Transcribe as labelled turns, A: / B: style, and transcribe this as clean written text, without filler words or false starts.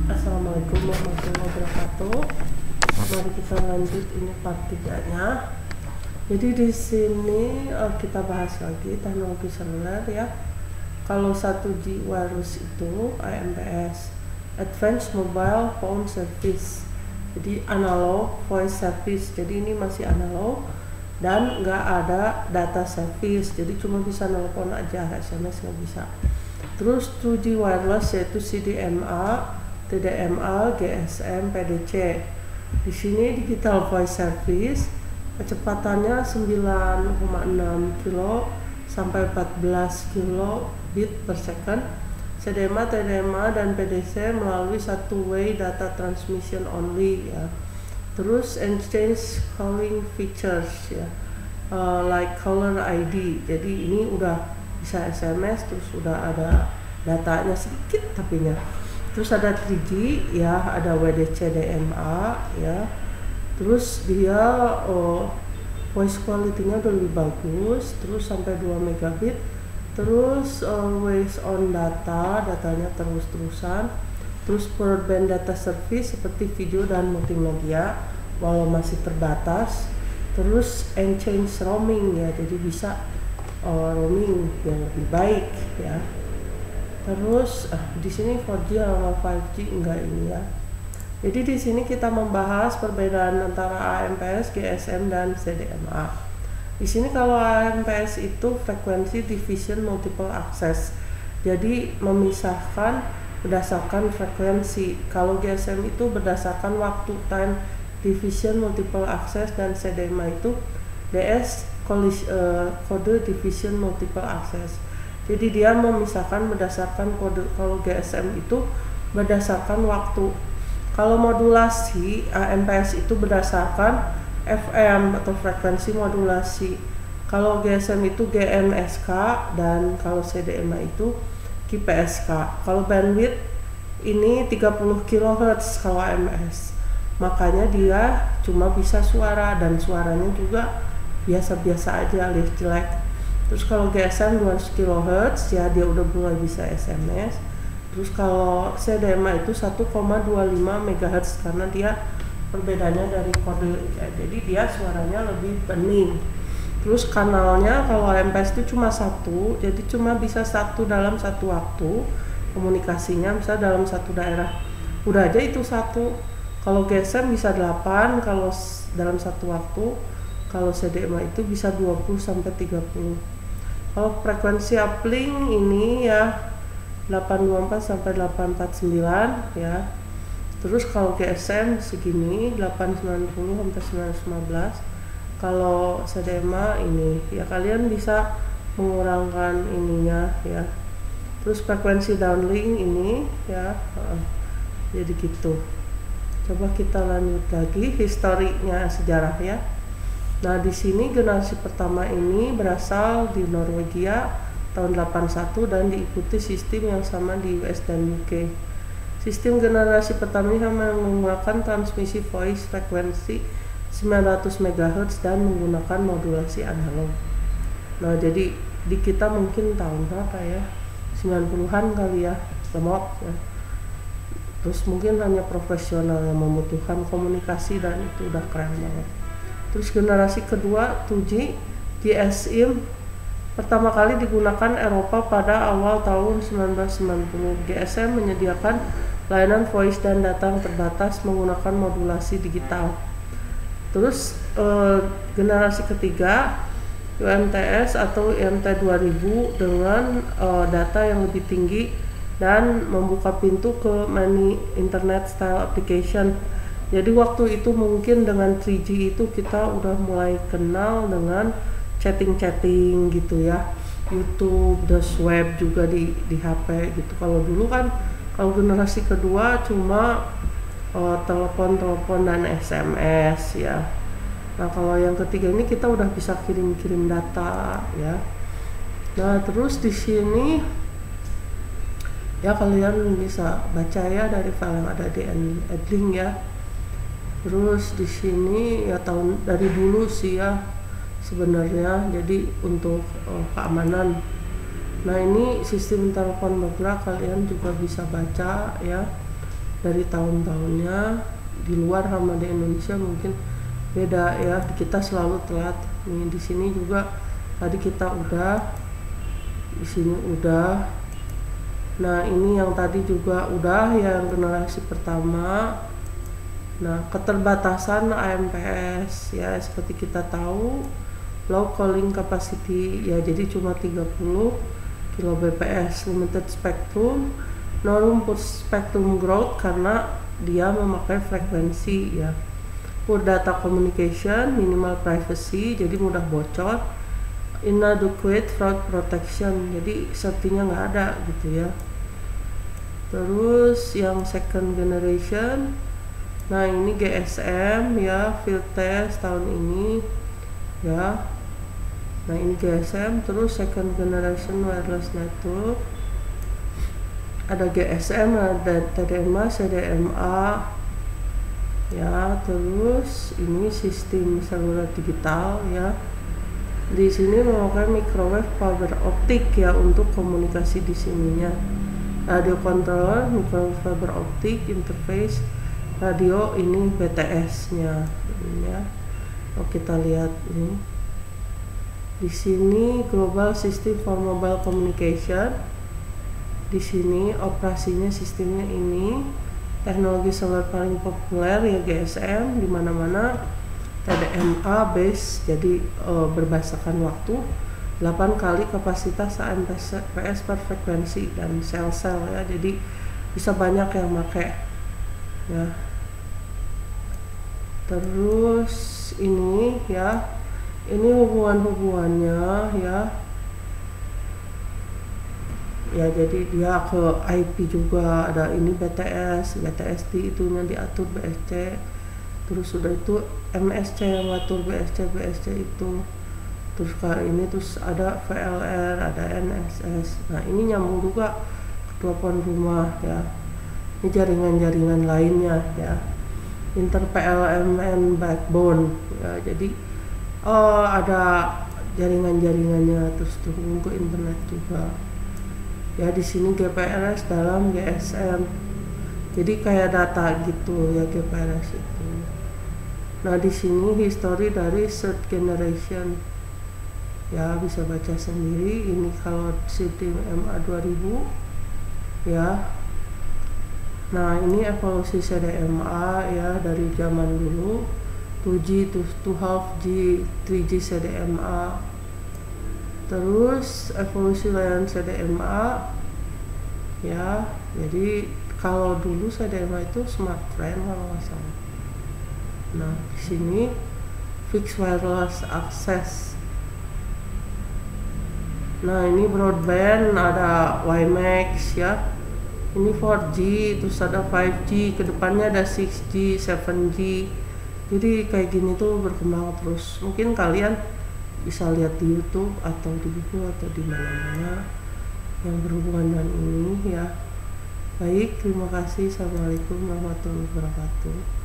A: Assalamualaikum warahmatullahi wabarakatuh. Mari kita lanjut ini part 3-nya. Jadi di sini kita bahas lagi teknologi seluler ya. Kalau 1G wireless itu AMPS, Advanced Mobile Phone Service. Jadi analog voice service. Jadi ini masih analog dan nggak ada data service. Jadi cuma bisa nelpon aja, SMS nggak bisa. Terus 2G wireless yaitu CDMA, TDMA, GSM, PDC. Di sini digital voice service, kecepatannya 9,6 kilo sampai 14 kilobit per second. CDMA, TDMA, dan PDC melalui satu-way data transmission only ya. Terus exchange calling features ya, like caller ID. Jadi ini udah bisa SMS, terus udah ada datanya sedikit tapi nya. Terus ada 3G ya, ada WDC DMA ya. Terus dia voice quality-nya udah lebih bagus, terus sampai 2 megabit. Terus always on datanya terus-terusan. Terus broadband data service seperti video dan multimedia walau masih terbatas. Terus exchange roaming ya, jadi bisa roaming yang lebih baik ya. Terus di sini 4G sama 5G enggak ini ya. Jadi di sini kita membahas perbedaan antara AMPS, GSM, dan CDMA. Di sini kalau AMPS itu frekuensi division multiple access. Jadi memisahkan berdasarkan frekuensi. Kalau GSM itu berdasarkan waktu, time division multiple access, dan CDMA itu DS kode division multiple access. Jadi dia memisahkan berdasarkan kode. Kalau GSM itu berdasarkan waktu. Kalau modulasi AMPS itu berdasarkan FM atau frekuensi modulasi. Kalau GSM itu GMSK, dan kalau CDMA itu QPSK. Kalau bandwidth ini 30 kHz kalau AMS. Makanya dia cuma bisa suara, dan suaranya juga biasa-biasa aja alias jelek. Terus kalau GSM 200 kHz ya dia udah mulai bisa SMS. Terus kalau CDMA itu 1,25 MHz karena dia perbedaannya dari kode ya, jadi dia suaranya lebih bening. Terus kanalnya kalau AMPS itu cuma satu, jadi cuma bisa satu dalam satu waktu komunikasinya, bisa dalam satu daerah. Udah aja itu satu. Kalau GSM bisa 8 kalau dalam satu waktu. Kalau CDMA itu bisa 20 sampai 30. Kalau frekuensi uplink ini ya 824 sampai 849 ya. Terus kalau GSM segini 890 sampai 915. Kalau CDMA ini ya kalian bisa mengurangkan ininya ya. Terus frekuensi downlink ini ya jadi gitu. Coba kita lanjut lagi historinya sejarah ya. Nah, di sini generasi pertama ini berasal di Norwegia tahun 81 dan diikuti sistem yang sama di US dan UK. Sistem generasi pertama ini menggunakan transmisi voice frekuensi 900 MHz dan menggunakan modulasi analog. Nah, jadi di kita mungkin tahun berapa ya? 90-an kali ya, remote ya. Terus mungkin hanya profesional yang membutuhkan komunikasi dan itu udah keren banget. Terus generasi kedua 2G GSM pertama kali digunakan Eropa pada awal tahun 1990. GSM menyediakan layanan voice dan data terbatas menggunakan modulasi digital. Terus generasi ketiga UMTS atau IMT 2000 dengan data yang lebih tinggi dan membuka pintu ke many internet style application. Jadi waktu itu mungkin dengan 3G itu kita udah mulai kenal dengan chatting-chatting gitu ya, YouTube, terus web juga di HP gitu. Kalau dulu kan, kalau generasi kedua cuma telepon dan SMS ya. Nah kalau yang ketiga ini kita udah bisa kirim data ya. Nah terus di sini ya kalian bisa baca ya dari file yang ada di Edlink ya. Terus di sini ya dari dulu sih ya sebenarnya, jadi untuk keamanan. Nah ini sistem telepon bergerak kalian juga bisa baca ya. dari tahun-tahunnya di luar sama di Indonesia mungkin beda ya. Kita selalu telat nih. Di sini juga tadi kita udah, di sini udah. Nah ini yang tadi juga udah, yang generasi pertama. Nah keterbatasan AMPS ya, seperti kita tahu low calling capacity ya, jadi cuma 30 kbps, limited spectrum, no room for spectrum growth karena dia memakai frekuensi ya. Poor data communication, minimal privacy, jadi mudah bocor. Inadequate fraud protection, jadi safety-nya nggak ada gitu ya. Terus yang second generation, nah ini GSM ya, field test tahun ini ya. Nah ini GSM. Terus second generation wireless network, ada GSM, ada TDMA, CDMA ya. Terus ini sistem seluler digital ya. Di sini memakai microwave fiber optic ya untuk komunikasi di sininya. Radio controller, microwave fiber optic interface, radio ini BTS-nya ya. Oh kita lihat ini. Di sini global system for mobile communication. Di sini operasinya sistemnya ini. Teknologi seluler paling populer ya GSM di mana-mana. TDMA base, jadi berbasarkan waktu 8 kali kapasitas AMPS per frekuensi dan sel-sel ya, jadi bisa banyak yang pakai ya. Terus ini ya, ini hubungannya ya. Ya jadi dia ke IP juga, ada ini BTS di itunya diatur BSC. Terus sudah itu MSC yang ngatur BSC itu. Terus kayak ini terus ada VLR, ada NSS. Nah ini nyambung juga ke telepon rumah ya. Ini jaringan-jaringan lainnya ya. Inter PLMN backbone ya. Jadi ada jaringan-jaringannya, terus terhubung ke internet juga. Ya di sini GPRS dalam GSM. Jadi kayak data gitu ya GPRS itu. Nah di sini history dari third generation ya, bisa baca sendiri. Ini kalau sistem MA 2000 ya. Nah ini evolusi CDMA ya, dari zaman dulu 2G to 2.5G, 3G CDMA. Terus evolusi layanan CDMA ya. Jadi kalau dulu CDMA itu smartfren kalau nggak salah. Nah di sini fixed wireless access. Nah ini broadband, ada WiMAX ya. Ini 4G, terus ada 5G, kedepannya ada 6G, 7G. Jadi kayak gini tuh berkembang terus. Mungkin kalian bisa lihat di YouTube atau di buku atau di mana-mana yang berhubungan dengan ini ya. Baik, terima kasih. Assalamualaikum warahmatullahi wabarakatuh.